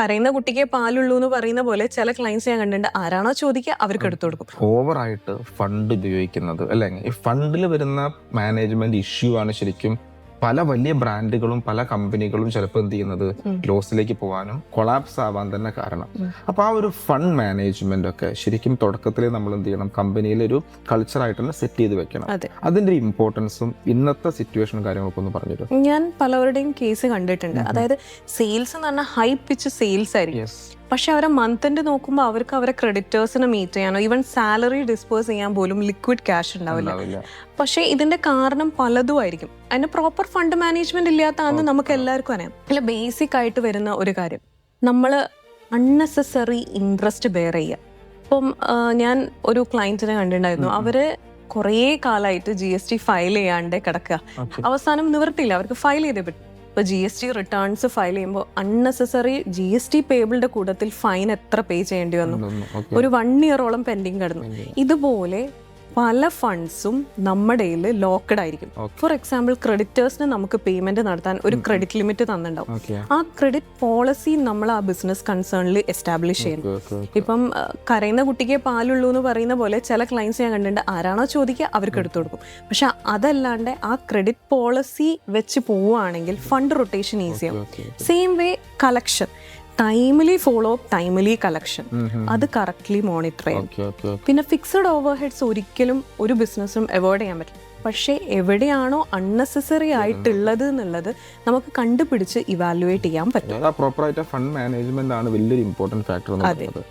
കരയുന്ന കുട്ടിക്ക് പാലുള്ളൂ എന്ന് പറയുന്ന പോലെ ചില ക്ലയൻസ് ഞാൻ കണ്ടിട്ടുണ്ട്, ആരാണോ ചോദിക്കുക അവർക്ക് എടുത്തു കൊടുക്കും. ഓവറായിട്ട് ഫണ്ട് ഉപയോഗിക്കുന്നത് അല്ലെ, ഈ ഫണ്ടിൽ വരുന്ന മാനേജ്മെന്റ് ഇഷ്യൂ ആണ് ശരിക്കും പല വലിയ ബ്രാൻഡുകളും പല കമ്പനികളും ചിലപ്പോൾ എന്ത് ചെയ്യുന്നത് ലോസിലേക്ക് പോകാനും കൊളാപ്സ് ആവാൻ തന്നെ കാരണം. അപ്പൊ ആ ഒരു ഫണ്ട് മാനേജ്മെന്റ് ഒക്കെ ശരിക്കും തുടക്കത്തിൽ നമ്മൾ എന്ത് ചെയ്യണം, കമ്പനിയിലെ ഒരു കൾച്ചറായിട്ട് തന്നെ സെറ്റ് ചെയ്ത് വെക്കണം. അതിന്റെ ഇമ്പോർട്ടൻസും ഇന്നത്തെ സിറ്റുവേഷനും കാര്യങ്ങളൊക്കെ ഒന്ന് പറഞ്ഞു തരും. ഞാൻ പലവരുടെയും കേസ് കണ്ടിട്ടുണ്ട്. അതായത് സെയിൽസ് എന്ന് പറഞ്ഞാൽ ഹൈ പിച്ച് സെയിൽസ് ആയിരിക്കും, പക്ഷെ അവരെ മന്ത് എൻഡ് നോക്കുമ്പോൾ അവർക്ക് അവരെ ക്രെഡിറ്റേഴ്സിനെ മീറ്റ് ചെയ്യാനോ ഈവൻ സാലറി ഡിസ്പേഴ്സ് ചെയ്യാൻ പോലും ലിക്വിഡ് ക്യാഷ് ഉണ്ടാവില്ല. പക്ഷേ ഇതിന്റെ കാരണം പലതും ആയിരിക്കും. അതിന് പ്രോപ്പർ ഫണ്ട് മാനേജ്മെന്റ് ഇല്ലാത്തതാണെന്ന് നമുക്ക് എല്ലാവർക്കും അറിയാം. അല്ല, ബേസിക് ആയിട്ട് വരുന്ന ഒരു കാര്യം, നമ്മൾ അൺനെസസറി ഇൻട്രസ്റ്റ് ബെയർ ചെയ്യുക. ഇപ്പം ഞാൻ ഒരു ക്ലയൻറ്റിനെ കണ്ടിട്ടുണ്ടായിരുന്നു, അവര് കുറേ കാലമായിട്ട് GST ഫയൽ ചെയ്യാണ്ട് കിടക്കുക. അവസാനം നിവർത്തിയില്ല, അവർക്ക് ഫയൽ ചെയ്തേ പറ്റും. ഇപ്പോൾ GST റിട്ടേൺസ് ഫയൽ ചെയ്യുമ്പോൾ അൺനെസസറി GST പേബിളിന്റെ കൂട്ടത്തിൽ ഫൈൻ എത്ര പേ ചെയ്യേണ്ടി വന്നു, ഒരു 1 ഇയറോളം പെൻഡിങ് കിടന്നു. ഇതുപോലെ പല ഫണ്ട്സും നമ്മുടെ ലോക്ക്ഡ് ആയിരിക്കും. ഫോർ എക്സാമ്പിൾ, ക്രെഡിറ്റേഴ്സിന് നമുക്ക് പേയ്മെന്റ് നടത്താൻ ഒരു ക്രെഡിറ്റ് ലിമിറ്റ് തന്നിട്ടുണ്ടാവും. ആ ക്രെഡിറ്റ് പോളിസി നമ്മൾ ആ ബിസിനസ് കൺസേണിൽ എസ്റ്റാബ്ലിഷ് ചെയ്യണം. ഇപ്പം കരയുന്ന കുട്ടിക്ക് പാലുള്ളൂ എന്ന് പറയുന്ന പോലെ ചില ക്ലയൻസ് ഞാൻ കണ്ടിട്ടുണ്ട്, ആരാണോ ചോദിക്കുക അവർക്ക് എടുത്തു കൊടുക്കും. പക്ഷെ അതല്ലാണ്ട് ആ ക്രെഡിറ്റ് പോളിസി വെച്ച് പോവുകയാണെങ്കിൽ ഫണ്ട് റൊട്ടേഷൻ ഈസിയാവും. Same way collection, timely follow up, timely collection, അത് കറക്റ്റ്ലി മോണിറ്റർ ചെയ്യും. പിന്നെ ഫിക്സഡ് ഓവർ ഹെഡ്സ് ഒരിക്കലും ഒരു ബിസിനസ്സും അവോയ്ഡ് ചെയ്യാൻ പറ്റില്ല. പക്ഷേ എവിടെയാണോ അൺനെസസറി ആയിട്ടുള്ളത് എന്നുള്ളത് നമുക്ക് കണ്ടുപിടിച്ച് ഇവാലുവേറ്റ് ചെയ്യാൻ പറ്റും. പ്രോപ്പറായിട്ട് ഫണ്ട് മാനേജ്മെന്റ് ആണ് വലിയൊരു ഇമ്പോർട്ടന്റ് ഫാക്ടർ.